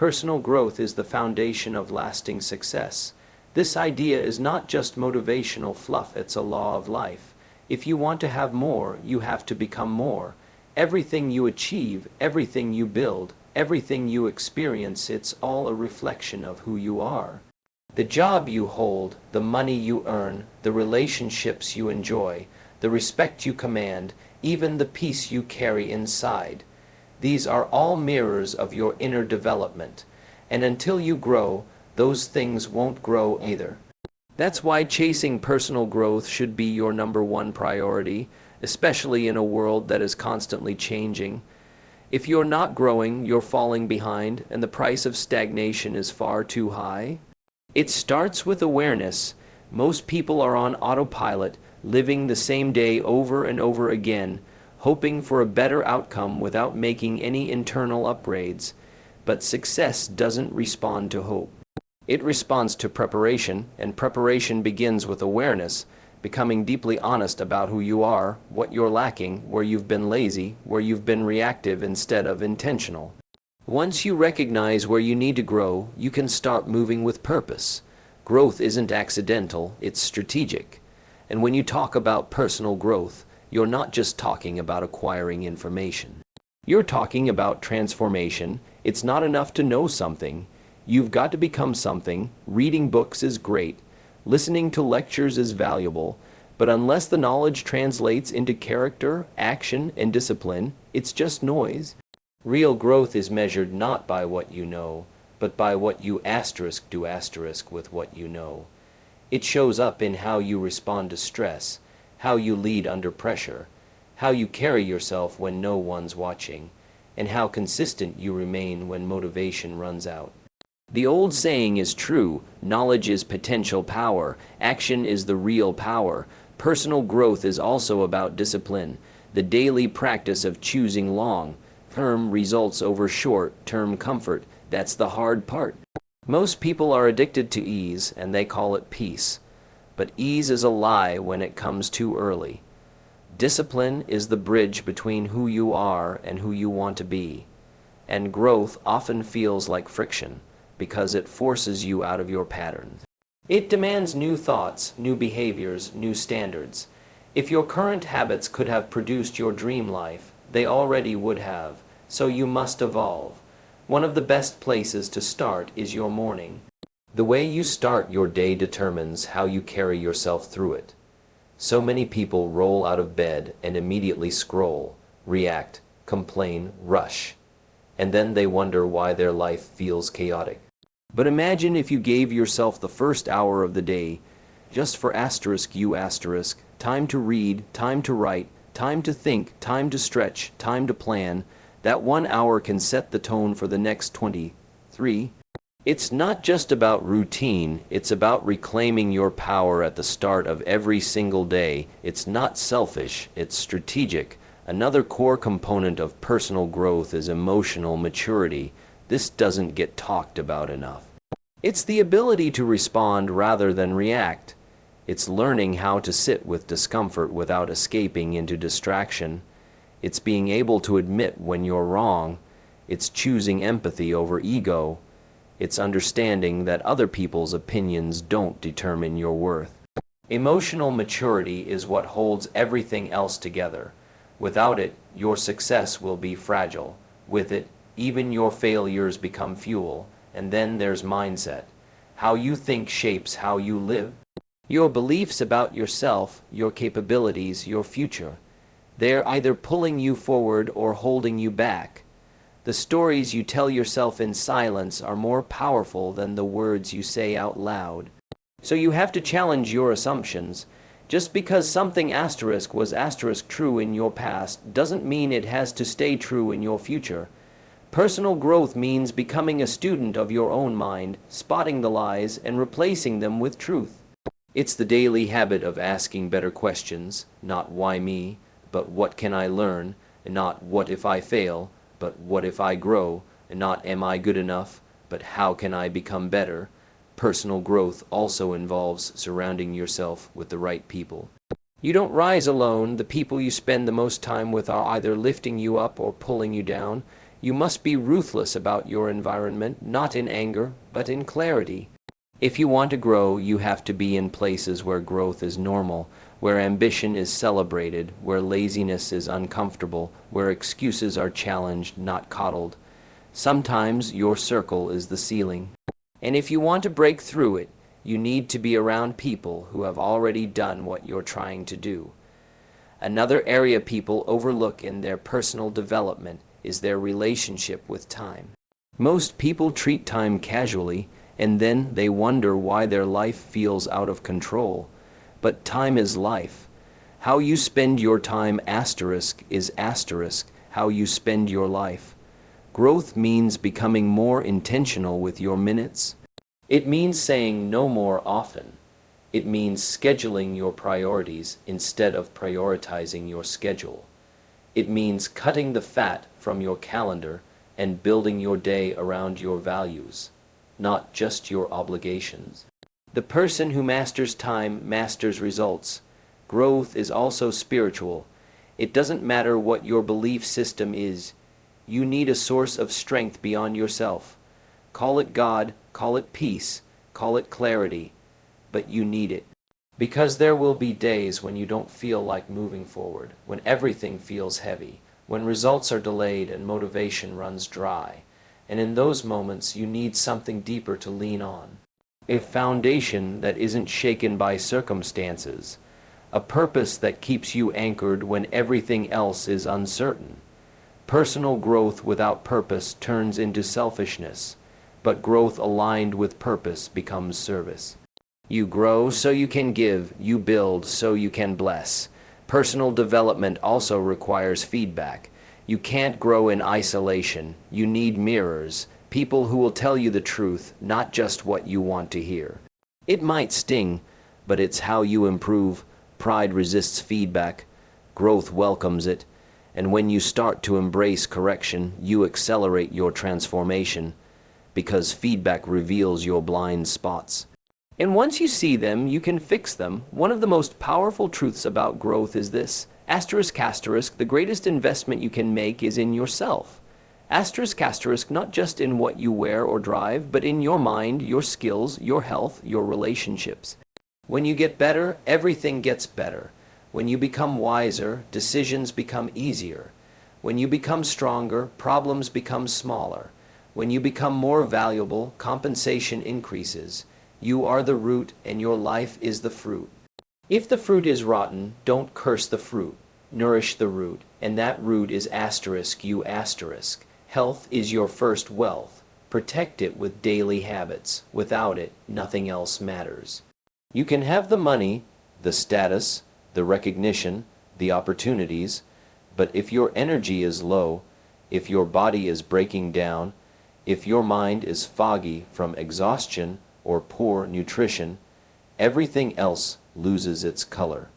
Personal growth is the foundation of lasting success. This idea is not just motivational fluff, it's a law of life. If you want to have more, you have to become more. Everything you achieve, everything you build, everything you experience, it's all a reflection of who you are. The job you hold, the money you earn, the relationships you enjoy, the respect you command, even the peace you carry inside. These are all mirrors of your inner development. And until you grow, those things won't grow either. That's why chasing personal growth should be your #1 priority, especially in a world that is constantly changing. If you're not growing, you're falling behind, and the price of stagnation is far too high. It starts with awareness. Most people are on autopilot, living the same day over and over again, hoping for a better outcome without making any internal upgrades. But success doesn't respond to hope. It responds to preparation, and preparation begins with awareness, becoming deeply honest about who you are, what you're lacking, where you've been lazy, where you've been reactive instead of intentional. Once you recognize where you need to grow, you can start moving with purpose. Growth isn't accidental, it's strategic. And when you talk about personal growth, you're not just talking about acquiring information. You're talking about transformation. It's not enough to know something. You've got to become something. Reading books is great. Listening to lectures is valuable. But unless the knowledge translates into character, action, and discipline, it's just noise. Real growth is measured not by what you know, but by what you do with what you know. It shows up in how you respond to stress, how you lead under pressure, how you carry yourself when no one's watching, and how consistent you remain when motivation runs out. The old saying is true: knowledge is potential power, action is the real power. Personal growth is also about discipline, the daily practice of choosing long-term results over short-term comfort. That's the hard part. Most people are addicted to ease, and they call it peace. But ease is a lie when it comes too early. Discipline is the bridge between who you are and who you want to be. And growth often feels like friction, because it forces you out of your patterns. It demands new thoughts, new behaviors, new standards. If your current habits could have produced your dream life, they already would have, so you must evolve. One of the best places to start is your morning. The way you start your day determines how you carry yourself through it. So many people roll out of bed and immediately scroll, react, complain, rush, and then they wonder why their life feels chaotic. But imagine if you gave yourself the first hour of the day just for time to read, time to write, time to think, time to stretch, time to plan. That 1 hour can set the tone for the next 23. It's not just about routine, it's about reclaiming your power at the start of every single day. It's not selfish, it's strategic. Another core component of personal growth is emotional maturity. This doesn't get talked about enough. It's the ability to respond rather than react. It's learning how to sit with discomfort without escaping into distraction. It's being able to admit when you're wrong. It's choosing empathy over ego. It's understanding that other people's opinions don't determine your worth. Emotional maturity is what holds everything else together. Without it, your success will be fragile. With it, even your failures become fuel. And then there's mindset. How you think shapes how you live. Your beliefs about yourself, your capabilities, your future. They're either pulling you forward or holding you back. The stories you tell yourself in silence are more powerful than the words you say out loud. So you have to challenge your assumptions. Just because something was true in your past doesn't mean it has to stay true in your future. Personal growth means becoming a student of your own mind, spotting the lies, and replacing them with truth. It's the daily habit of asking better questions, not why me, but what can I learn, and not what if I fail, but what if I grow, and not am I good enough, but how can I become better. Personal growth also involves surrounding yourself with the right people. You don't rise alone. The people you spend the most time with are either lifting you up or pulling you down. You must be ruthless about your environment, not in anger, but in clarity. If you want to grow, you have to be in places where growth is normal, where ambition is celebrated, where laziness is uncomfortable, where excuses are challenged, not coddled. Sometimes your circle is the ceiling. And if you want to break through it, you need to be around people who have already done what you're trying to do. Another area people overlook in their personal development is their relationship with time. Most people treat time casually, and then they wonder why their life feels out of control. But time is life. How you spend your time is how you spend your life. Growth means becoming more intentional with your minutes. It means saying no more often. It means scheduling your priorities instead of prioritizing your schedule. It means cutting the fat from your calendar and building your day around your values, not just your obligations. The person who masters time masters results. Growth is also spiritual. It doesn't matter what your belief system is. You need a source of strength beyond yourself. Call it God, call it peace, call it clarity, but you need it. Because there will be days when you don't feel like moving forward, when everything feels heavy, when results are delayed and motivation runs dry. And in those moments, you need something deeper to lean on. A foundation that isn't shaken by circumstances. A purpose that keeps you anchored when everything else is uncertain. Personal growth without purpose turns into selfishness, but growth aligned with purpose becomes service. You grow so you can give, you build so you can bless. Personal development also requires feedback. You can't grow in isolation. You need mirrors, people who will tell you the truth, not just what you want to hear. It might sting, but it's how you improve. Pride resists feedback. Growth welcomes it. And when you start to embrace correction, you accelerate your transformation, because feedback reveals your blind spots. And once you see them, you can fix them. One of the most powerful truths about growth is this. The greatest investment you can make is in yourself. Not just in what you wear or drive, but in your mind, your skills, your health, your relationships. When you get better, everything gets better. When you become wiser, decisions become easier. When you become stronger, problems become smaller. When you become more valuable, compensation increases. You are the root and your life is the fruit. If the fruit is rotten, don't curse the fruit. Nourish the root, and that root is you. Health is your first wealth. Protect it with daily habits. Without it, nothing else matters. You can have the money, the status, the recognition, the opportunities, but if your energy is low, if your body is breaking down, if your mind is foggy from exhaustion or poor nutrition, everything else loses its color.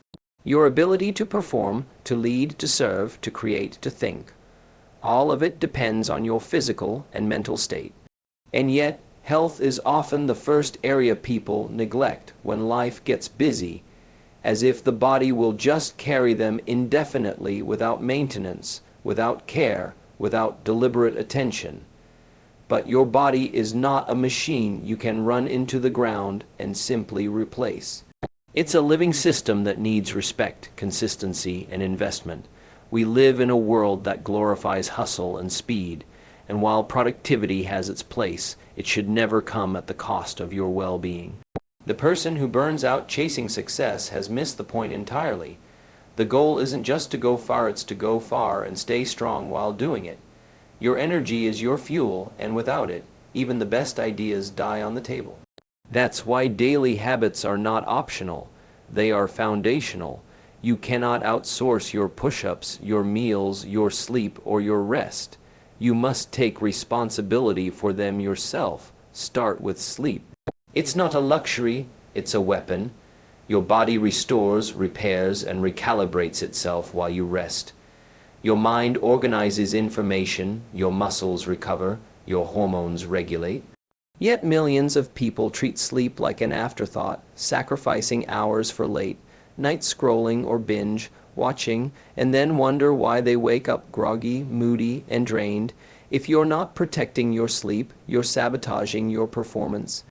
Your ability to perform, to lead, to serve, to create, to think. All of it depends on your physical and mental state. And yet, health is often the first area people neglect when life gets busy, as if the body will just carry them indefinitely without maintenance, without care, without deliberate attention. But your body is not a machine you can run into the ground and simply replace. It's a living system that needs respect, consistency, and investment. We live in a world that glorifies hustle and speed, and while productivity has its place, it should never come at the cost of your well-being. The person who burns out chasing success has missed the point entirely. The goal isn't just to go far, it's to go far and stay strong while doing it. Your energy is your fuel, and without it, even the best ideas die on the table. That's why daily habits are not optional. They are foundational. You cannot outsource your push-ups, your meals, your sleep, or your rest. You must take responsibility for them yourself. Start with sleep. It's not a luxury, it's a weapon. Your body restores, repairs, and recalibrates itself while you rest. Your mind organizes information, your muscles recover, your hormones regulate. Yet millions of people treat sleep like an afterthought, sacrificing hours for late night scrolling or binge watching, and then wonder why they wake up groggy, moody, and drained. If you're not protecting your sleep, you're sabotaging your performance.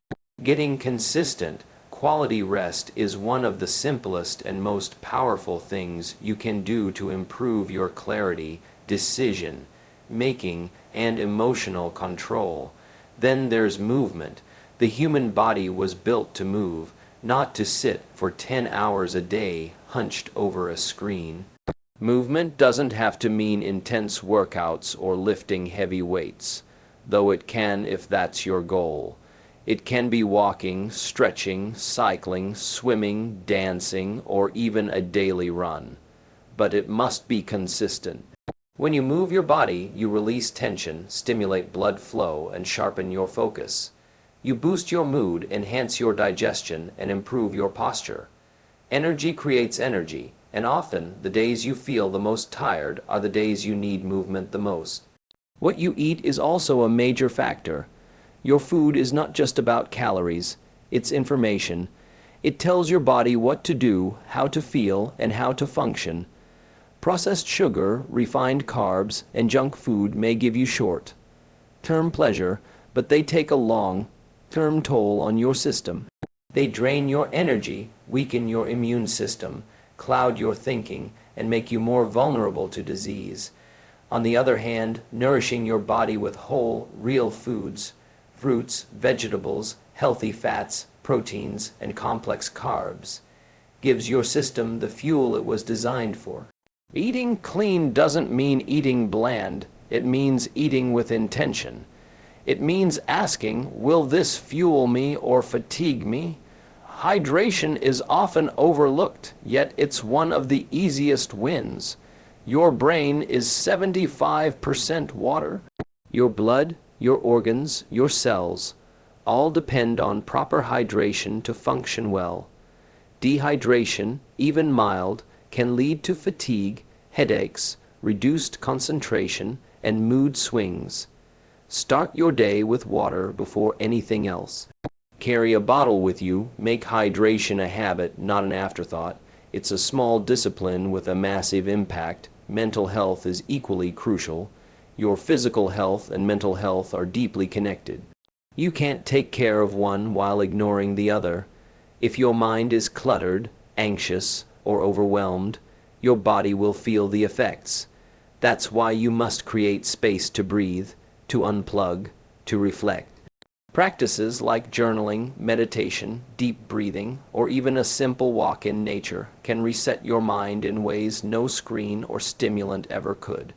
Getting consistent, quality rest is one of the simplest and most powerful things you can do to improve your clarity, decision making, and emotional control. Then there's movement. The human body was built to move, not to sit for 10 hours a day hunched over a screen. Movement doesn't have to mean intense workouts or lifting heavy weights, though it can if that's your goal. It can be walking, stretching, cycling, swimming, dancing, or even a daily run. But it must be consistent. When you move your body, you release tension, stimulate blood flow, and sharpen your focus. You boost your mood, enhance your digestion, and improve your posture. Energy creates energy, and often the days you feel the most tired are the days you need movement the most. What you eat is also a major factor. Your food is not just about calories, it's information. It tells your body what to do, how to feel, and how to function. Processed sugar, refined carbs, and junk food may give you short-term pleasure, but they take a long-term toll on your system. They drain your energy, weaken your immune system, cloud your thinking, and make you more vulnerable to disease. On the other hand, nourishing your body with whole, real foods, fruits, vegetables, healthy fats, proteins, and complex carbs, gives your system the fuel it was designed for. Eating clean doesn't mean eating bland. It means eating with intention. It means asking, will this fuel me or fatigue me? Hydration is often overlooked, yet it's one of the easiest wins. Your brain is 75% water. Your blood, your organs, your cells, all depend on proper hydration to function well. Dehydration, even mild, can lead to fatigue, headaches, reduced concentration, and mood swings. Start your day with water before anything else. Carry a bottle with you. Make hydration a habit, not an afterthought. It's a small discipline with a massive impact. Mental health is equally crucial. Your physical health and mental health are deeply connected. You can't take care of one while ignoring the other. If your mind is cluttered, anxious, or overwhelmed, your body will feel the effects. That's why you must create space to breathe, to unplug, to reflect. Practices like journaling, meditation, deep breathing, or even a simple walk in nature can reset your mind in ways no screen or stimulant ever could.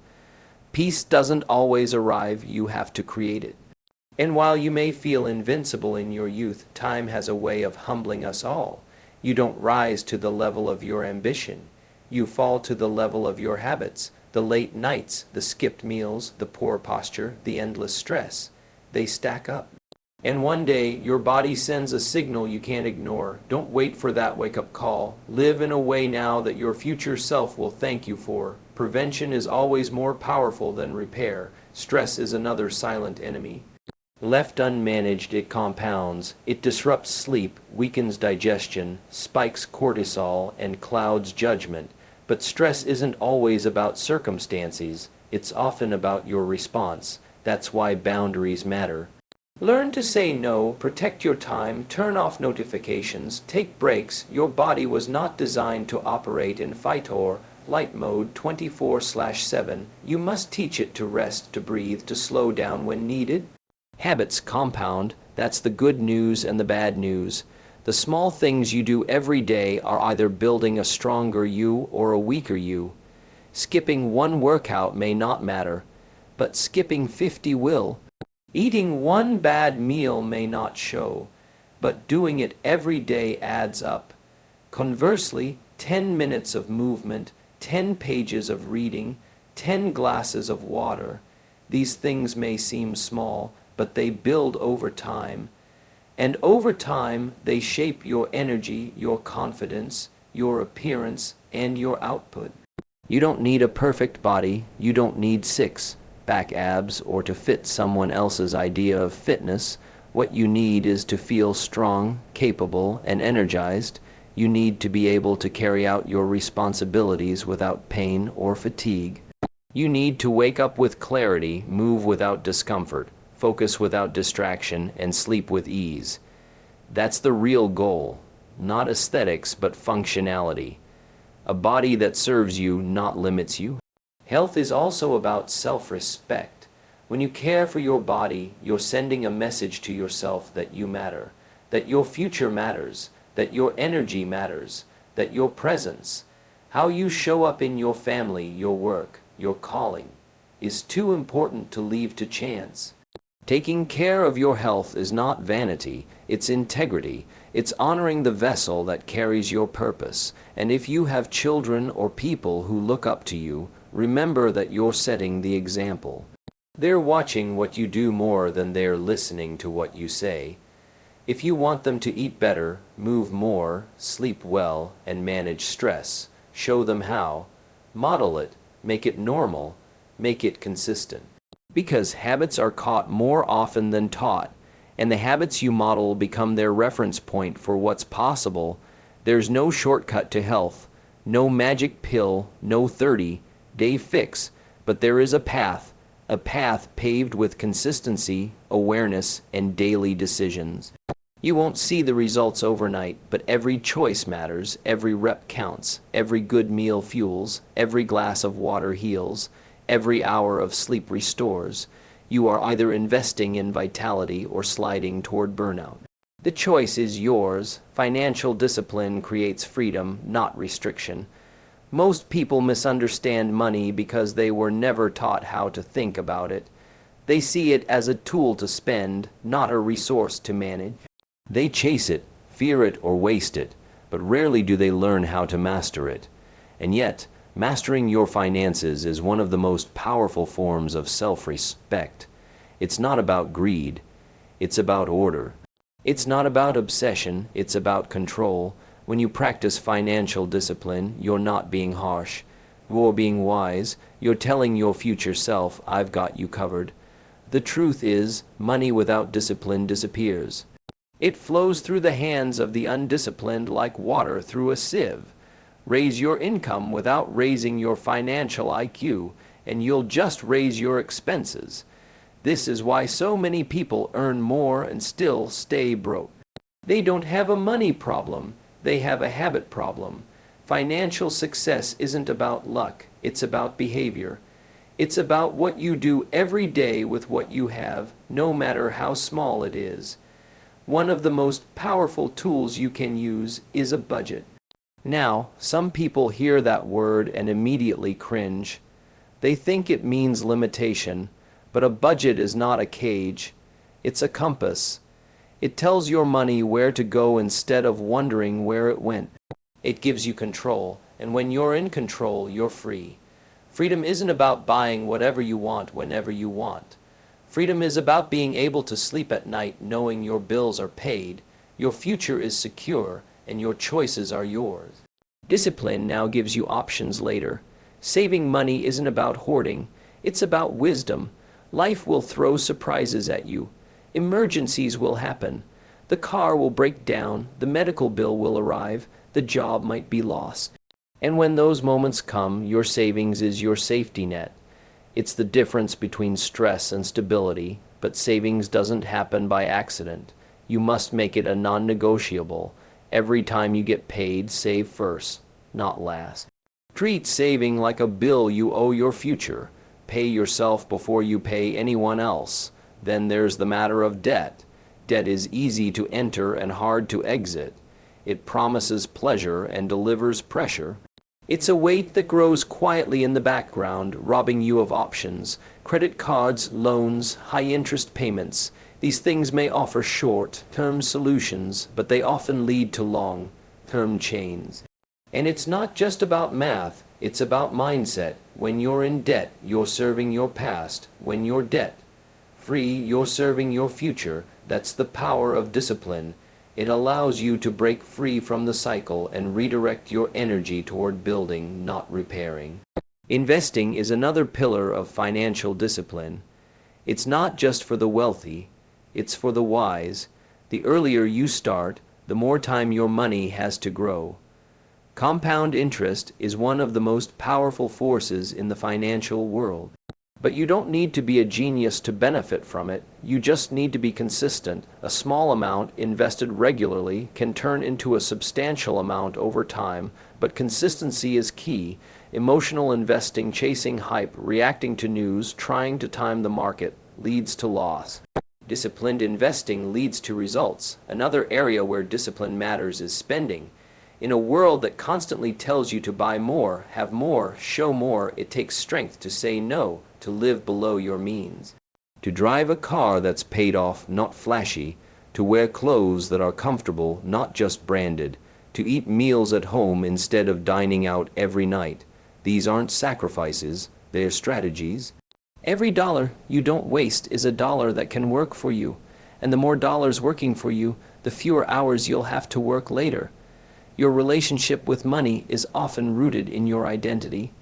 Peace doesn't always arrive, you have to create it. And while you may feel invincible in your youth, time has a way of humbling us all. You don't rise to the level of your ambition. You fall to the level of your habits, the late nights, the skipped meals, the poor posture, the endless stress. They stack up. And one day, your body sends a signal you can't ignore. Don't wait for that wake-up call. Live in a way now that your future self will thank you for. Prevention is always more powerful than repair. Stress is another silent enemy. Left unmanaged, it compounds. It disrupts sleep, weakens digestion, spikes cortisol, and clouds judgment. But stress isn't always about circumstances. It's often about your response. That's why boundaries matter. Learn to say no, protect your time, turn off notifications, take breaks. Your body was not designed to operate in fight or flight mode 24/7. You must teach it to rest, to breathe, to slow down when needed. Habits compound. That's the good news and the bad news. The small things you do every day are either building a stronger you or a weaker you. Skipping one workout may not matter, but skipping 50 will. Eating one bad meal may not show, but doing it every day adds up. Conversely, 10 minutes of movement, 10 pages of reading, 10 glasses of water, these things may seem small, but they build over time. And over time, they shape your energy, your confidence, your appearance, and your output. You don't need a perfect body. You don't need six-pack abs or to fit someone else's idea of fitness. What you need is to feel strong, capable, and energized. You need to be able to carry out your responsibilities without pain or fatigue. You need to wake up with clarity, move without discomfort, focus without distraction, and sleep with ease. That's the real goal. Not aesthetics, but functionality. A body that serves you, not limits you. Health is also about self-respect. When you care for your body, you're sending a message to yourself that you matter, that your future matters, that your energy matters, that your presence, how you show up in your family, your work, your calling, is too important to leave to chance. Taking care of your health is not vanity, it's integrity. It's honoring the vessel that carries your purpose. And if you have children or people who look up to you, remember that you're setting the example. They're watching what you do more than they're listening to what you say. If you want them to eat better, move more, sleep well, and manage stress, show them how. Model it, make it normal, make it consistent. Because habits are caught more often than taught, and the habits you model become their reference point for what's possible. There's no shortcut to health, no magic pill, no 30-day fix, but there is a path paved with consistency, awareness, and daily decisions. You won't see the results overnight, but every choice matters, every rep counts, every good meal fuels, every glass of water heals, every hour of sleep restores. You are either investing in vitality or sliding toward burnout. The choice is yours. Financial discipline creates freedom, not restriction. Most people misunderstand money because they were never taught how to think about it. They see it as a tool to spend, not a resource to manage. They chase it, fear it, or waste it, but rarely do they learn how to master it. And yet, mastering your finances is one of the most powerful forms of self-respect. It's not about greed, it's about order. It's not about obsession, it's about control. When you practice financial discipline, you're not being harsh. You're being wise. You're telling your future self, I've got you covered. The truth is, money without discipline disappears. It flows through the hands of the undisciplined like water through a sieve. Raise your income without raising your financial IQ, and you'll just raise your expenses. This is why so many people earn more and still stay broke. They don't have a money problem, they have a habit problem. Financial success isn't about luck, it's about behavior. It's about what you do every day with what you have, no matter how small it is. One of the most powerful tools you can use is a budget. Now, some people hear that word and immediately cringe. They think it means limitation, but a budget is not a cage. It's a compass. It tells your money where to go instead of wondering where it went. It gives you control, and when you're in control, you're free. Freedom isn't about buying whatever you want whenever you want. Freedom is about being able to sleep at night knowing your bills are paid, your future is secure, and your choices are yours. Discipline now gives you options later. Saving money isn't about hoarding, it's about wisdom. Life will throw surprises at you. Emergencies will happen. The car will break down, the medical bill will arrive, the job might be lost. And when those moments come, your savings is your safety net. It's the difference between stress and stability, but savings doesn't happen by accident. You must make it a non-negotiable. Every time you get paid, save first, not last. Treat saving like a bill you owe your future. Pay yourself before you pay anyone else. Then there's the matter of debt. Debt is easy to enter and hard to exit. It promises pleasure and delivers pressure. It's a weight that grows quietly in the background, robbing you of options. Credit cards, loans, high-interest payments. These things may offer short-term solutions, but they often lead to long-term chains. And it's not just about math, it's about mindset. When you're in debt, you're serving your past. When you're debt-free, you're serving your future. That's the power of discipline. It allows you to break free from the cycle and redirect your energy toward building, not repairing. Investing is another pillar of financial discipline. It's not just for the wealthy, it's for the wise. The earlier you start, the more time your money has to grow. Compound interest is one of the most powerful forces in the financial world. But you don't need to be a genius to benefit from it. You just need to be consistent. A small amount invested regularly can turn into a substantial amount over time, but consistency is key. Emotional investing, chasing hype, reacting to news, trying to time the market leads to loss. Disciplined investing leads to results. Another area where discipline matters is spending. In a world that constantly tells you to buy more, have more, show more, it takes strength to say no, to live below your means. To drive a car that's paid off, not flashy. To wear clothes that are comfortable, not just branded. To eat meals at home instead of dining out every night. These aren't sacrifices, they're strategies. Every dollar you don't waste is a dollar that can work for you. And the more dollars working for you, the fewer hours you'll have to work later. Your relationship with money is often rooted in your identity.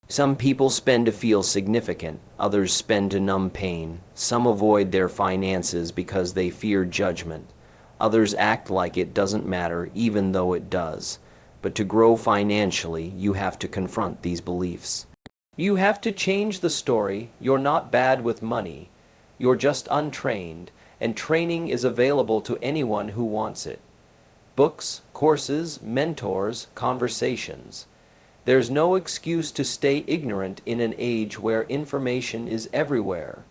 Some people spend to feel significant, others spend to numb pain. Some avoid their finances because they fear judgment. Others act like it doesn't matter, even though it does. But to grow financially, you have to confront these beliefs. You have to change the story. You're not bad with money. You're just untrained, and training is available to anyone who wants it. Books, courses, mentors, conversations. There's no excuse to stay ignorant in an age where information is everywhere.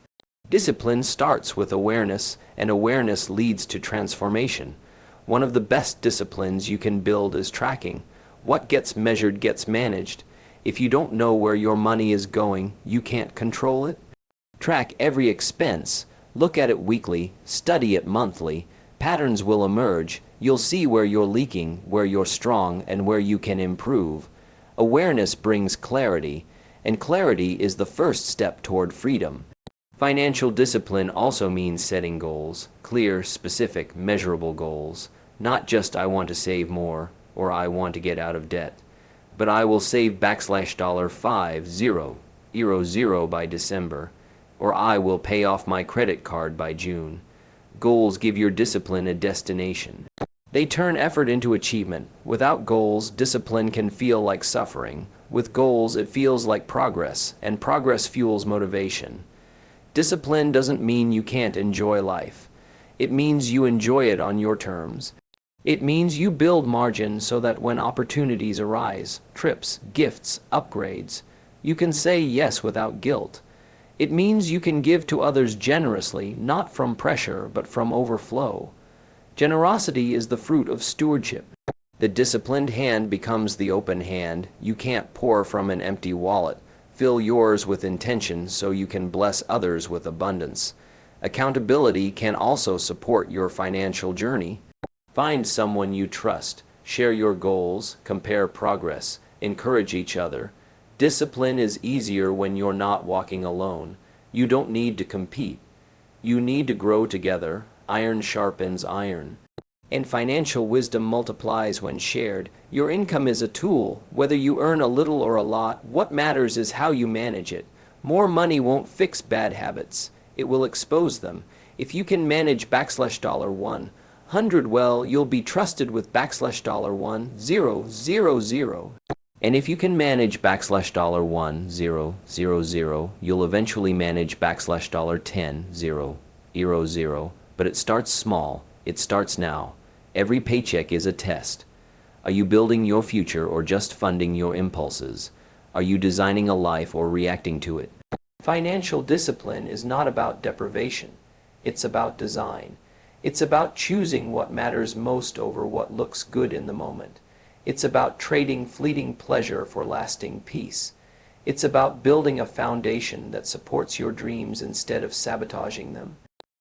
Discipline starts with awareness, and awareness leads to transformation. One of the best disciplines you can build is tracking. What gets measured gets managed. If you don't know where your money is going, you can't control it. Track every expense. Look at it weekly. Study it monthly. Patterns will emerge. You'll see where you're leaking, where you're strong, and where you can improve. Awareness brings clarity, and clarity is the first step toward freedom. Financial discipline also means setting goals, clear, specific, measurable goals. Not just I want to save more, or I want to get out of debt. But I will save $50 by December, or I will pay off my credit card by June. Goals give your discipline a destination. They turn effort into achievement. Without goals, discipline can feel like suffering. With goals, it feels like progress, and progress fuels motivation. Discipline doesn't mean you can't enjoy life. It means you enjoy it on your terms. It means you build margin so that when opportunities arise, trips, gifts, upgrades, you can say yes without guilt. It means you can give to others generously, not from pressure, but from overflow. Generosity is the fruit of stewardship. The disciplined hand becomes the open hand. You can't pour from an empty wallet. Fill yours with intention so you can bless others with abundance. Accountability can also support your financial journey. Find someone you trust. Share your goals. Compare progress. Encourage each other. Discipline is easier when you're not walking alone. You don't need to compete. You need to grow together. Iron sharpens iron. And financial wisdom multiplies when shared. Your income is a tool. Whether you earn a little or a lot, what matters is how you manage it. More money won't fix bad habits. It will expose them. If you can manage $100 well, you'll be trusted with $100. And if you can manage $1000, you'll eventually manage $10. But it starts small. It starts now. Every paycheck is a test. Are you building your future or just funding your impulses? Are you designing a life or reacting to it? Financial discipline is not about deprivation. It's about design. It's about choosing what matters most over what looks good in the moment. It's about trading fleeting pleasure for lasting peace. It's about building a foundation that supports your dreams instead of sabotaging them.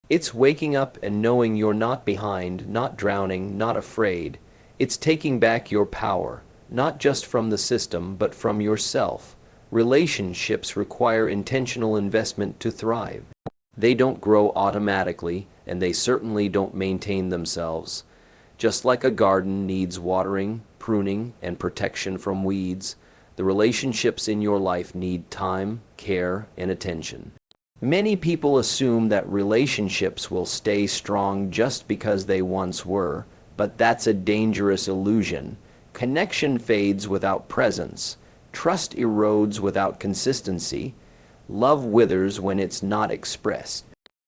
It's waking up and knowing you're not behind, not drowning, not afraid. It's taking back your power, not just from the system, but from yourself. Relationships require intentional investment to thrive. They don't grow automatically, and they certainly don't maintain themselves. Just like a garden needs watering, pruning, and protection from weeds, the relationships in your life need time, care, and attention. Many people assume that relationships will stay strong just because they once were, but that's a dangerous illusion. Connection fades without presence. Trust erodes without consistency. Love withers when it's not expressed.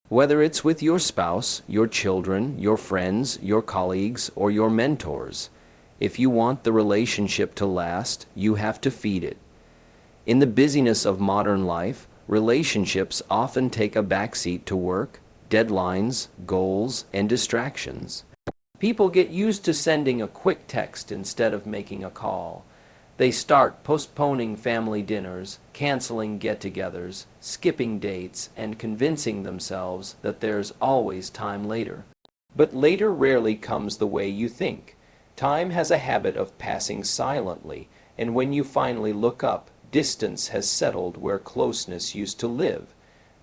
Whether it's with your spouse, your children, your friends, your colleagues, or your mentors, if you want the relationship to last, you have to feed it. In the busyness of modern life, relationships often take a backseat to work, deadlines, goals, and distractions. People get used to sending a quick text instead of making a call. They start postponing family dinners, canceling get-togethers, skipping dates, and convincing themselves that there's always time later. But later rarely comes the way you think. Time has a habit of passing silently, and when you finally look up, distance has settled where closeness used to live.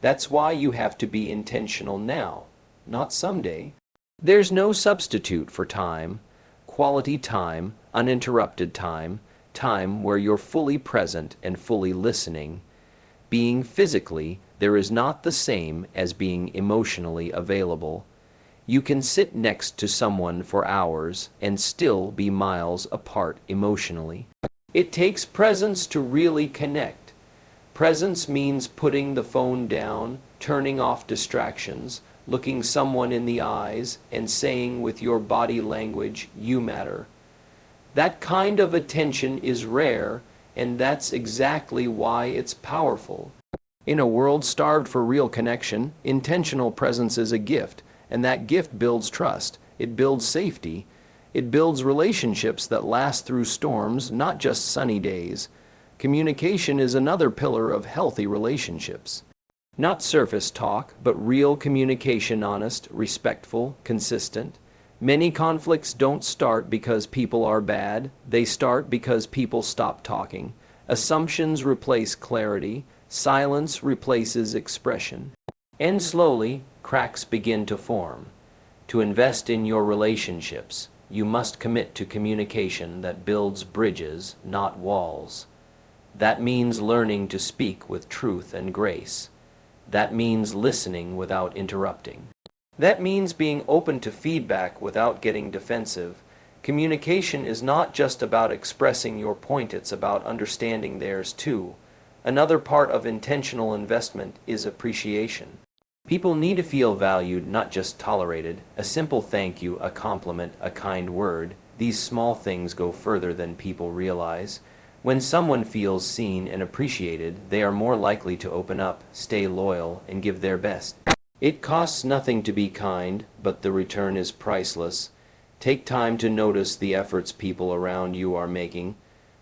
That's why you have to be intentional now, not someday. There's no substitute for time. Quality time, uninterrupted time, time where you're fully present and fully listening. Being physically there is not the same as being emotionally available. You can sit next to someone for hours and still be miles apart emotionally. It takes presence to really connect. Presence means putting the phone down, turning off distractions, looking someone in the eyes, and saying with your body language, "You matter." That kind of attention is rare, and that's exactly why it's powerful. In a world starved for real connection, intentional presence is a gift, and that gift builds trust. It builds safety. It builds relationships that last through storms, not just sunny days. Communication is another pillar of healthy relationships. Not surface talk, but real communication, honest, respectful, consistent. Many conflicts don't start because people are bad. They start because people stop talking. Assumptions replace clarity. Silence replaces expression. And slowly, cracks begin to form. To invest in your relationships, you must commit to communication that builds bridges, not walls. That means learning to speak with truth and grace. That means listening without interrupting. That means being open to feedback without getting defensive. Communication is not just about expressing your point, it's about understanding theirs too. Another part of intentional investment is appreciation. People need to feel valued, not just tolerated. A simple thank you, a compliment, a kind word. These small things go further than people realize. When someone feels seen and appreciated, they are more likely to open up, stay loyal, and give their best. It costs nothing to be kind, but the return is priceless. Take time to notice the efforts people around you are making.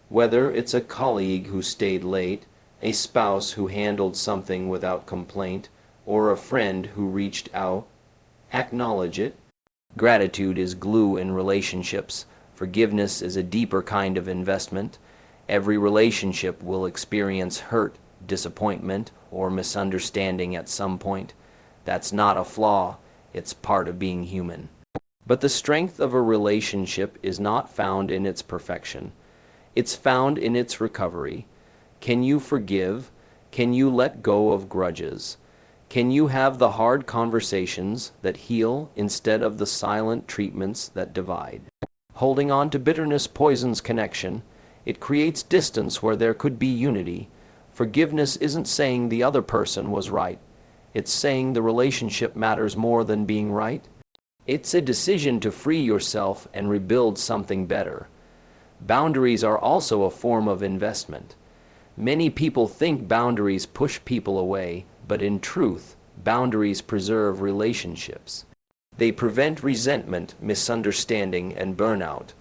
Whether it's a colleague who stayed late, a spouse who handled something without complaint, or a friend who reached out, acknowledge it. Gratitude is glue in relationships. Forgiveness is a deeper kind of investment. Every relationship will experience hurt, disappointment, or misunderstanding at some point. That's not a flaw, it's part of being human. But the strength of a relationship is not found in its perfection. It's found in its recovery. Can you forgive? Can you let go of grudges? Can you have the hard conversations that heal instead of the silent treatments that divide? Holding on to bitterness poisons connection. It creates distance where there could be unity. Forgiveness isn't saying the other person was right. It's saying the relationship matters more than being right. It's a decision to free yourself and rebuild something better. Boundaries are also a form of investment. Many people think boundaries push people away, but in truth, boundaries preserve relationships. They prevent resentment, misunderstanding, and burnout.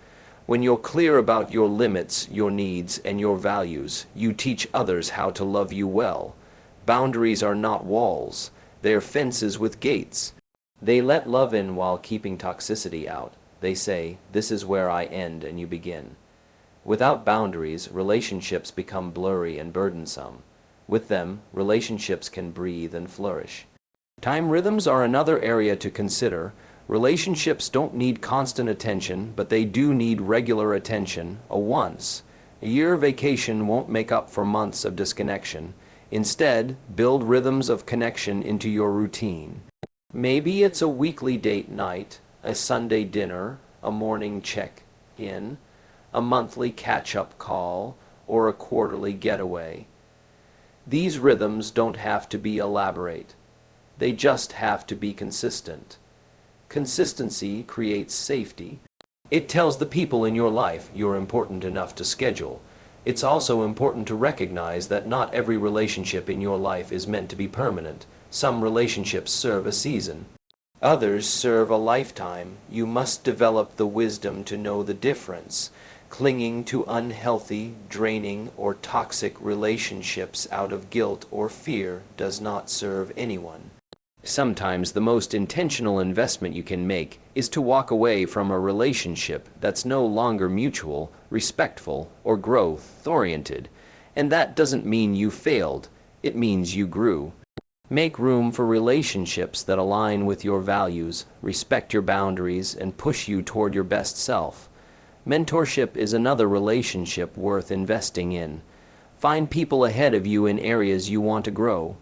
When you're clear about your limits, your needs, and your values, you teach others how to love you well. Boundaries are not walls. They're fences with gates. They let love in while keeping toxicity out. They say, "This is where I end and you begin." Without boundaries, relationships become blurry and burdensome. With them, relationships can breathe and flourish. Time rhythms are another area to consider. Relationships don't need constant attention, but they do need regular attention, a once. A year vacation won't make up for months of disconnection. Instead, build rhythms of connection into your routine. Maybe it's a weekly date night, a Sunday dinner, a morning check-in, a monthly catch-up call, or a quarterly getaway. These rhythms don't have to be elaborate. They just have to be consistent. Consistency creates safety. It tells the people in your life you're important enough to schedule. It's also important to recognize that not every relationship in your life is meant to be permanent. Some relationships serve a season. Others serve a lifetime. You must develop the wisdom to know the difference. Clinging to unhealthy, draining, or toxic relationships out of guilt or fear does not serve anyone. Sometimes the most intentional investment you can make is to walk away from a relationship that's no longer mutual, respectful, or growth-oriented. And that doesn't mean you failed. It means you grew. Make room for relationships that align with your values, respect your boundaries, and push you toward your best self. Mentorship is another relationship worth investing in. Find people ahead of you in areas you want to grow.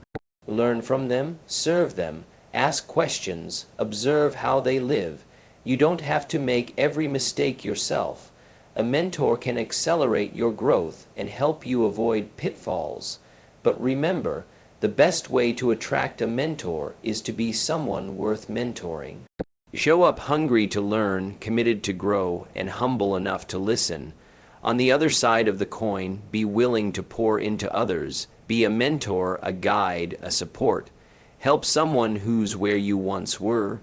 Learn from them, serve them, ask questions, observe how they live. You don't have to make every mistake yourself. A mentor can accelerate your growth and help you avoid pitfalls. But remember, the best way to attract a mentor is to be someone worth mentoring. Show up hungry to learn, committed to grow, and humble enough to listen. On the other side of the coin, be willing to pour into others. Be a mentor, a guide, a support. Help someone who's where you once were.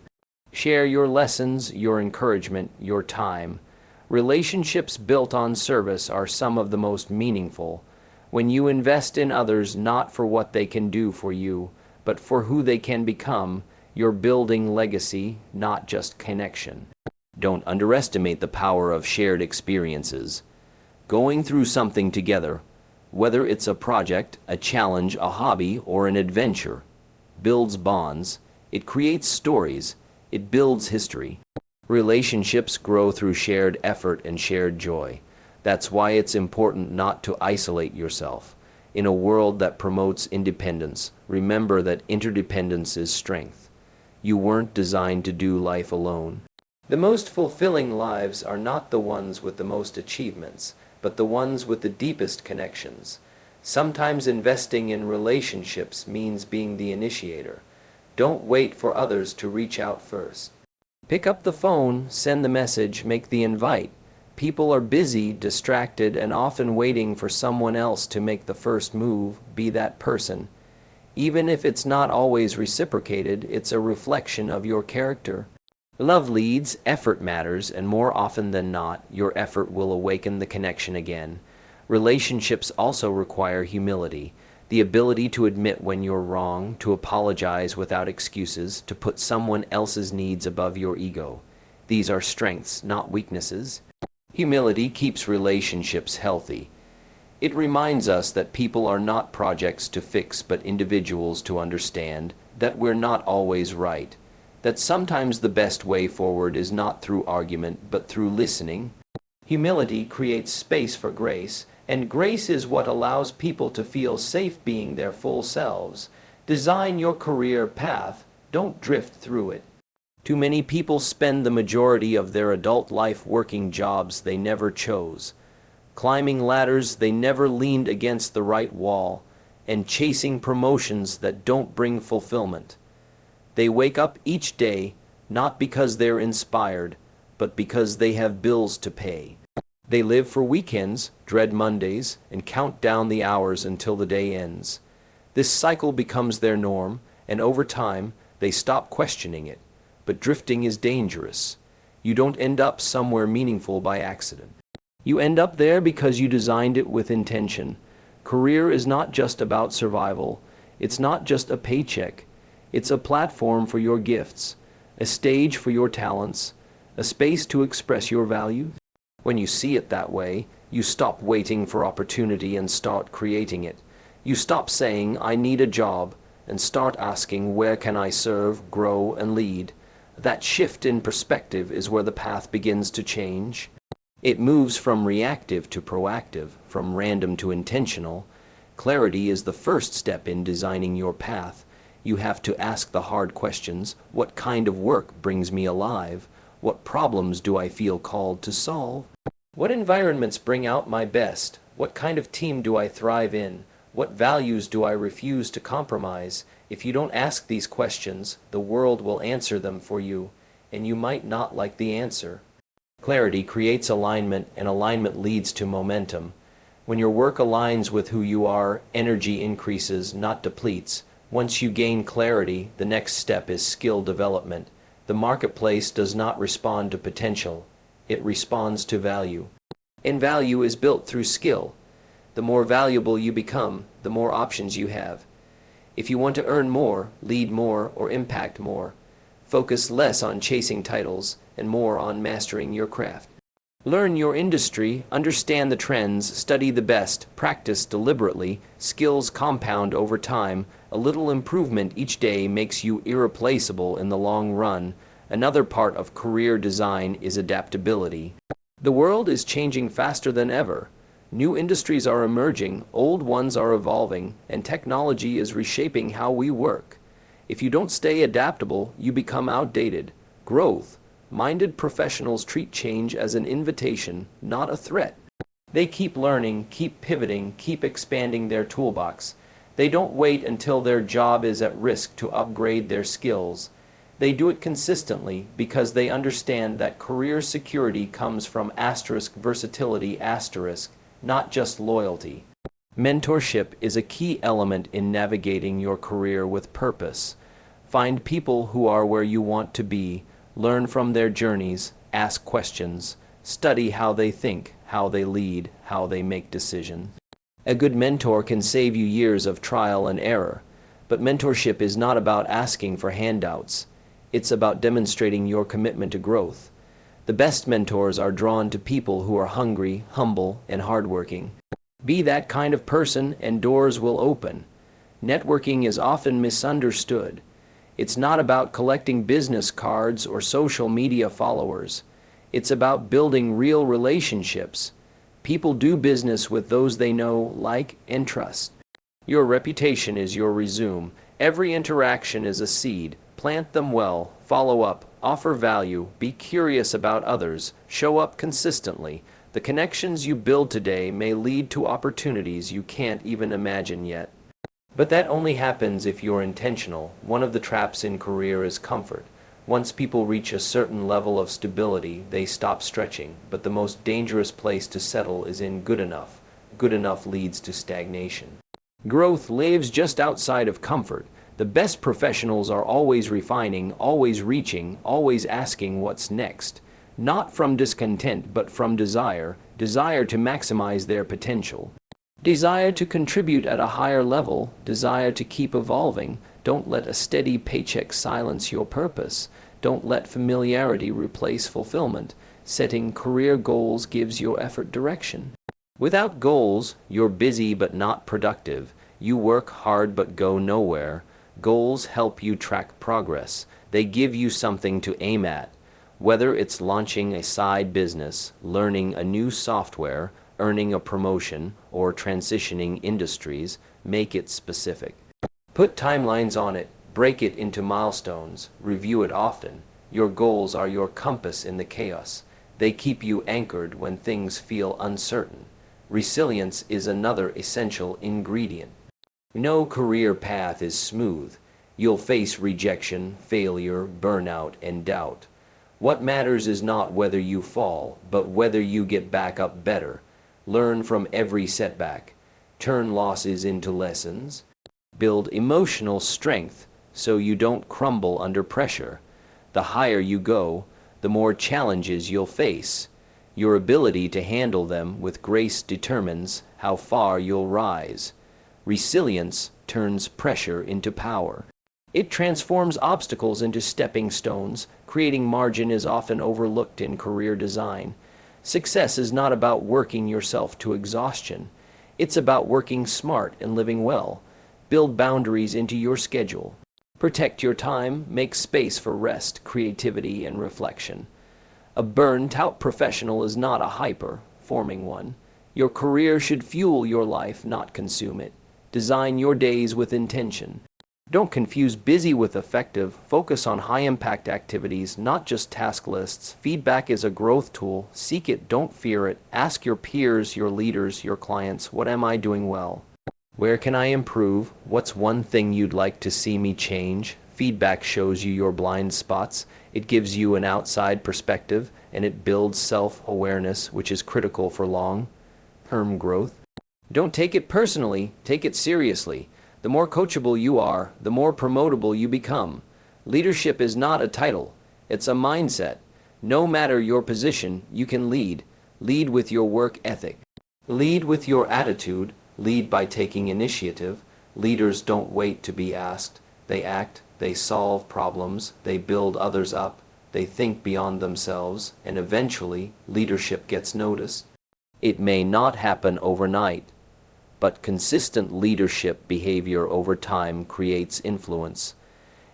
Share your lessons, your encouragement, your time. Relationships built on service are some of the most meaningful. When you invest in others not for what they can do for you, but for who they can become, you're building legacy, not just connection. Don't underestimate the power of shared experiences. Going through something together, whether it's a project, a challenge, a hobby, or an adventure, builds bonds. It creates stories. It builds history. Relationships grow through shared effort and shared joy. That's why it's important not to isolate yourself. In a world that promotes independence, remember that interdependence is strength. You weren't designed to do life alone. The most fulfilling lives are not the ones with the most achievements, but the ones with the deepest connections. Sometimes investing in relationships means being the initiator. Don't wait for others to reach out first. Pick up the phone, send the message, make the invite. People are busy, distracted, and often waiting for someone else to make the first move. Be that person. Even if it's not always reciprocated, it's a reflection of your character. Love leads, effort matters, and more often than not, your effort will awaken the connection again. Relationships also require humility, the ability to admit when you're wrong, to apologize without excuses, to put someone else's needs above your ego. These are strengths, not weaknesses. Humility keeps relationships healthy. It reminds us that people are not projects to fix but individuals to understand, that we're not always right, that sometimes the best way forward is not through argument but through listening. Humility creates space for grace, and grace is what allows people to feel safe being their full selves. Design your career path, don't drift through it. Too many people spend the majority of their adult life working jobs they never chose, climbing ladders they never leaned against the right wall, and chasing promotions that don't bring fulfillment. They wake up each day not because they're inspired, but because they have bills to pay. They live for weekends, dread Mondays, and count down the hours until the day ends. This cycle becomes their norm, and over time, they stop questioning it. But drifting is dangerous. You don't end up somewhere meaningful by accident. You end up there because you designed it with intention. Career is not just about survival. It's not just a paycheck. It's a platform for your gifts, a stage for your talents, a space to express your value. When you see it that way, you stop waiting for opportunity and start creating it. You stop saying, "I need a job," and start asking, "Where can I serve, grow, and lead?" That shift in perspective is where the path begins to change. It moves from reactive to proactive, from random to intentional. Clarity is the first step in designing your path. You have to ask the hard questions. What kind of work brings me alive? What problems do I feel called to solve? What environments bring out my best? What kind of team do I thrive in? What values do I refuse to compromise? If you don't ask these questions, the world will answer them for you, and you might not like the answer. Clarity creates alignment, and alignment leads to momentum. When your work aligns with who you are, energy increases, not depletes. Once you gain clarity, the next step is skill development. The marketplace does not respond to potential, it responds to value. And value is built through skill. The more valuable you become, the more options you have. If you want to earn more, lead more, or impact more, focus less on chasing titles and more on mastering your craft. Learn your industry, understand the trends, study the best, practice deliberately, skills compound over time. A little improvement each day makes you irreplaceable in the long run. Another part of career design is adaptability. The world is changing faster than ever. New industries are emerging, old ones are evolving, and technology is reshaping how we work. If you don't stay adaptable, you become outdated. Growth-minded professionals treat change as an invitation, not a threat. They keep learning, keep pivoting, keep expanding their toolbox. They don't wait until their job is at risk to upgrade their skills. They do it consistently because they understand that career security comes from versatility, not just loyalty. Mentorship is a key element in navigating your career with purpose. Find people who are where you want to be, learn from their journeys, ask questions, study how they think, how they lead, how they make decisions. A good mentor can save you years of trial and error, but mentorship is not about asking for handouts. It's about demonstrating your commitment to growth. The best mentors are drawn to people who are hungry, humble, and hardworking. Be that kind of person and doors will open. Networking is often misunderstood. It's not about collecting business cards or social media followers. It's about building real relationships. People do business with those they know, like, and trust. Your reputation is your resume. Every interaction is a seed. Plant them well, follow up, offer value, be curious about others, show up consistently. The connections you build today may lead to opportunities you can't even imagine yet. But that only happens if you're intentional. One of the traps in career is comfort. Once people reach a certain level of stability, they stop stretching. But the most dangerous place to settle is in good enough. Good enough leads to stagnation. Growth lives just outside of comfort. The best professionals are always refining, always reaching, always asking what's next. Not from discontent, but from desire to maximize their potential. Desire to contribute at a higher level, desire to keep evolving. Don't let a steady paycheck silence your purpose. Don't let familiarity replace fulfillment. Setting career goals gives your effort direction. Without goals, you're busy but not productive. You work hard but go nowhere. Goals help you track progress. They give you something to aim at. Whether it's launching a side business, learning a new software, earning a promotion, or transitioning industries, make it specific. Put timelines on it, break it into milestones, review it often. Your goals are your compass in the chaos. They keep you anchored when things feel uncertain. Resilience is another essential ingredient. No career path is smooth. You'll face rejection, failure, burnout, and doubt. What matters is not whether you fall, but whether you get back up better. Learn from every setback. Turn losses into lessons. Build emotional strength so you don't crumble under pressure. The higher you go, the more challenges you'll face. Your ability to handle them with grace determines how far you'll rise. Resilience turns pressure into power. It transforms obstacles into stepping stones. Creating margin is often overlooked in career design. Success is not about working yourself to exhaustion. It's about working smart and living well. Build boundaries into your schedule. Protect your time, make space for rest, creativity, and reflection. A burned-out professional is not a hyper, forming one. Your career should fuel your life, not consume it. Design your days with intention. Don't confuse busy with effective. Focus on high-impact activities, not just task lists. Feedback is a growth tool. Seek it, don't fear it. Ask your peers, your leaders, your clients, what am I doing well? Where can I improve? What's one thing you'd like to see me change? Feedback shows you your blind spots. It gives you an outside perspective, and it builds self-awareness, which is critical for long-term growth. Don't take it personally, take it seriously. The more coachable you are, the more promotable you become. Leadership is not a title, it's a mindset. No matter your position, you can lead. Lead with your work ethic. Lead with your attitude. Lead by taking initiative. Leaders don't wait to be asked. They act, they solve problems, they build others up, they think beyond themselves, and eventually leadership gets noticed. It may not happen overnight, but consistent leadership behavior over time creates influence,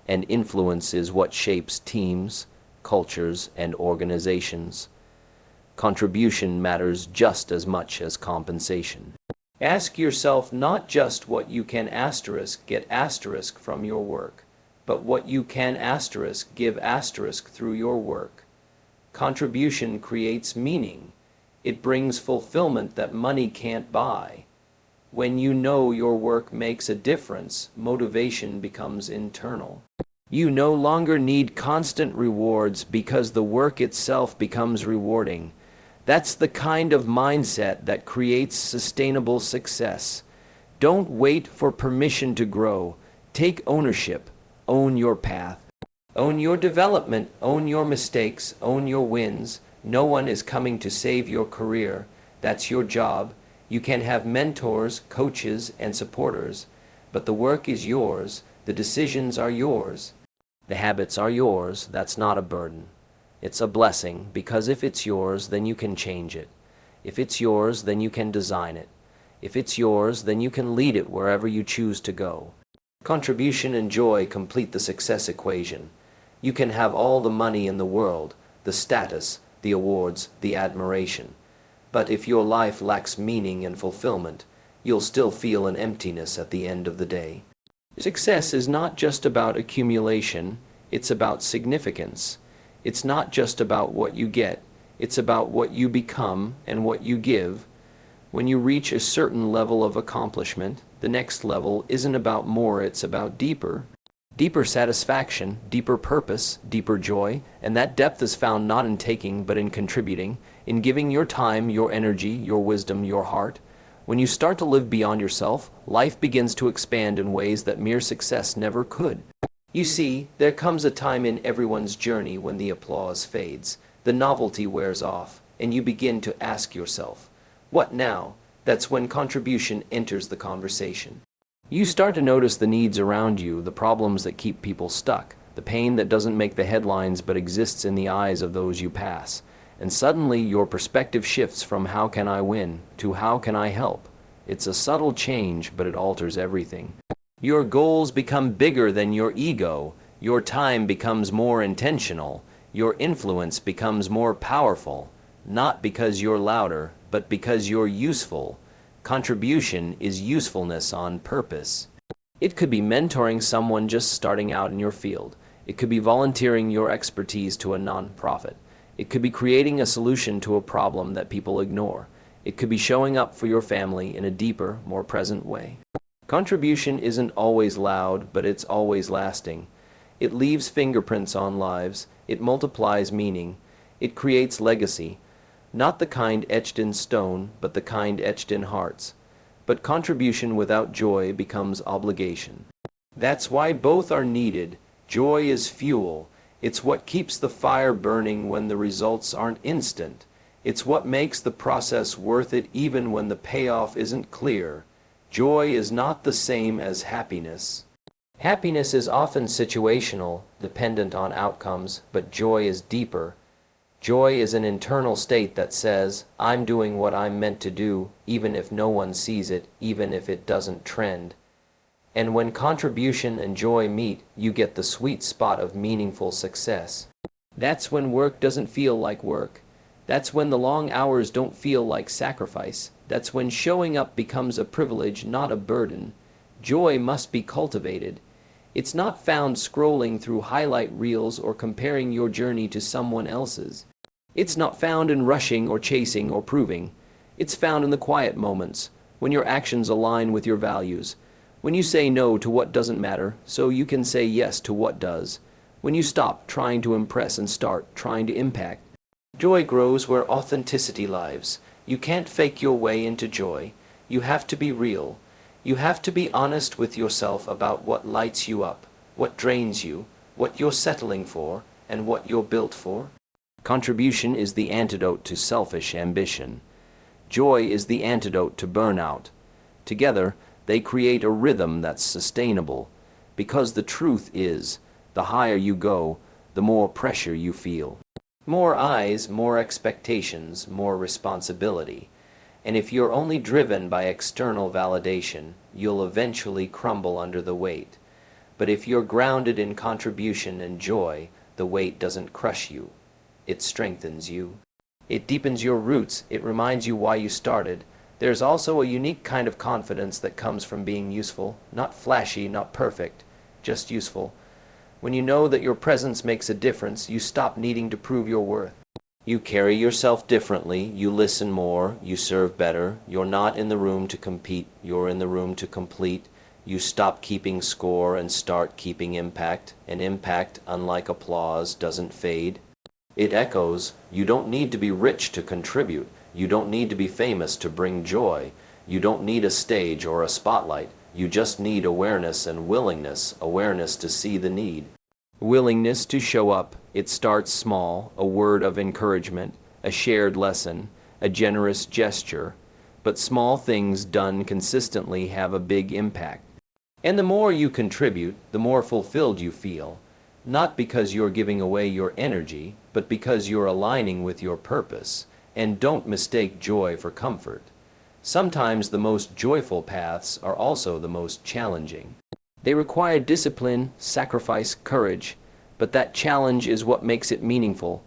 and influence is what shapes teams, cultures, and organizations. Contribution matters just as much as compensation. Ask yourself not just what you can get asterisk from your work, but what you can give asterisk through your work. Contribution creates meaning. It brings fulfillment that money can't buy. When you know your work makes a difference, motivation becomes internal. You no longer need constant rewards because the work itself becomes rewarding. That's the kind of mindset that creates sustainable success. Don't wait for permission to grow. Take ownership. Own your path. Own your development. Own your mistakes. Own your wins. No one is coming to save your career. That's your job. You can have mentors, coaches, and supporters, but the work is yours, the decisions are yours, the habits are yours. That's not a burden. It's a blessing, because if it's yours, then you can change it. If it's yours, then you can design it. If it's yours, then you can lead it wherever you choose to go. Contribution and joy complete the success equation. You can have all the money in the world, the status, the awards, the admiration. But if your life lacks meaning and fulfillment, you'll still feel an emptiness at the end of the day. Success is not just about accumulation, it's about significance. It's not just about what you get, it's about what you become and what you give. When you reach a certain level of accomplishment, the next level isn't about more, it's about deeper. Deeper satisfaction, deeper purpose, deeper joy, and that depth is found not in taking but in contributing, in giving your time, your energy, your wisdom, your heart. When you start to live beyond yourself, life begins to expand in ways that mere success never could. You see, there comes a time in everyone's journey when the applause fades, the novelty wears off, and you begin to ask yourself, what now? That's when contribution enters the conversation. You start to notice the needs around you, the problems that keep people stuck, the pain that doesn't make the headlines but exists in the eyes of those you pass. And suddenly your perspective shifts from how can I win to how can I help. It's a subtle change, but it alters everything. Your goals become bigger than your ego. Your time becomes more intentional. Your influence becomes more powerful. Not because you're louder, but because you're useful. Contribution is usefulness on purpose. It could be mentoring someone just starting out in your field. It could be volunteering your expertise to a nonprofit. It could be creating a solution to a problem that people ignore. It could be showing up for your family in a deeper, more present way. Contribution isn't always loud, but it's always lasting. It leaves fingerprints on lives. It multiplies meaning. It creates legacy. Not the kind etched in stone, but the kind etched in hearts. But contribution without joy becomes obligation. That's why both are needed. Joy is fuel. It's what keeps the fire burning when the results aren't instant. It's what makes the process worth it even when the payoff isn't clear. Joy is not the same as happiness. Happiness is often situational, dependent on outcomes, but joy is deeper. Joy is an internal state that says, I'm doing what I'm meant to do, even if no one sees it, even if it doesn't trend. And when contribution and joy meet, you get the sweet spot of meaningful success. That's when work doesn't feel like work. That's when the long hours don't feel like sacrifice. That's when showing up becomes a privilege, not a burden. Joy must be cultivated. It's not found scrolling through highlight reels or comparing your journey to someone else's. It's not found in rushing or chasing or proving. It's found in the quiet moments, when your actions align with your values, when you say no to what doesn't matter so you can say yes to what does, when you stop trying to impress and start trying to impact. Joy grows where authenticity lives. You can't fake your way into joy. You have to be real. You have to be honest with yourself about what lights you up, what drains you, what you're settling for, and what you're built for. Contribution is the antidote to selfish ambition. Joy is the antidote to burnout. Together, they create a rhythm that's sustainable, because the truth is, the higher you go, the more pressure you feel. More eyes, more expectations, more responsibility. And if you're only driven by external validation, you'll eventually crumble under the weight. But if you're grounded in contribution and joy, the weight doesn't crush you. It strengthens you. It deepens your roots. It reminds you why you started. There's also a unique kind of confidence that comes from being useful. Not flashy, not perfect, just useful. When you know that your presence makes a difference, you stop needing to prove your worth. You carry yourself differently, you listen more, you serve better. You're not in the room to compete, you're in the room to complete. You stop keeping score and start keeping impact. And impact, unlike applause, doesn't fade. It echoes. You don't need to be rich to contribute. You don't need to be famous to bring joy. You don't need a stage or a spotlight. You just need awareness and willingness, awareness to see the need. Willingness to show up. It starts small, a word of encouragement, a shared lesson, a generous gesture. But small things done consistently have a big impact. And the more you contribute, the more fulfilled you feel. Not because you're giving away your energy, but because you're aligning with your purpose. And don't mistake joy for comfort. Sometimes the most joyful paths are also the most challenging. They require discipline, sacrifice, courage, but that challenge is what makes it meaningful.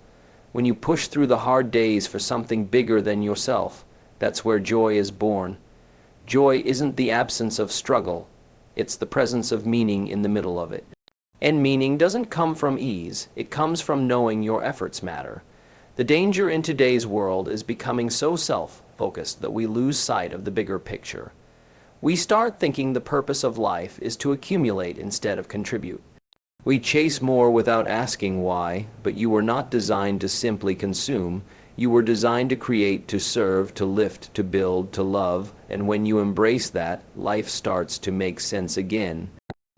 When you push through the hard days for something bigger than yourself, that's where joy is born. Joy isn't the absence of struggle, it's the presence of meaning in the middle of it. And meaning doesn't come from ease, it comes from knowing your efforts matter. The danger in today's world is becoming so self-focused that we lose sight of the bigger picture. We start thinking the purpose of life is to accumulate instead of contribute. We chase more without asking why, but you were not designed to simply consume. You were designed to create, to serve, to lift, to build, to love, and when you embrace that, life starts to make sense again.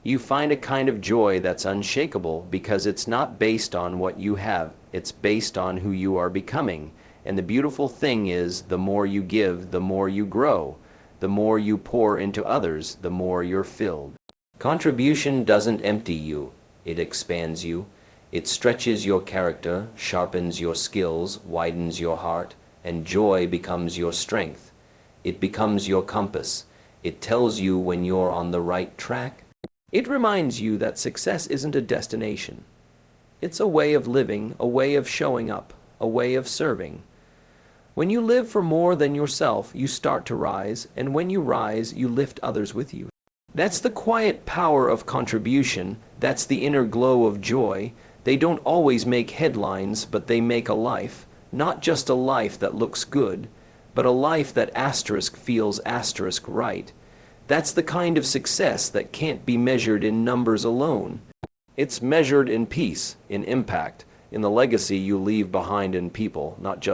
You find a kind of joy that's unshakable because it's not based on what you have, it's based on who you are becoming. And the beautiful thing is, the more you give, the more you grow. The more you pour into others, the more you're filled. Contribution doesn't empty you, it expands you. It stretches your character, sharpens your skills, widens your heart, and joy becomes your strength. It becomes your compass. It tells you when you're on the right track. It reminds you that success isn't a destination. It's a way of living, a way of showing up, a way of serving. When you live for more than yourself, you start to rise, and when you rise, you lift others with you. That's the quiet power of contribution. That's the inner glow of joy. They don't always make headlines, but they make a life. Not just a life that looks good, but a life that asterisk feels asterisk right. That's the kind of success that can't be measured in numbers alone. It's measured in peace, in impact, in the legacy you leave behind in people, not just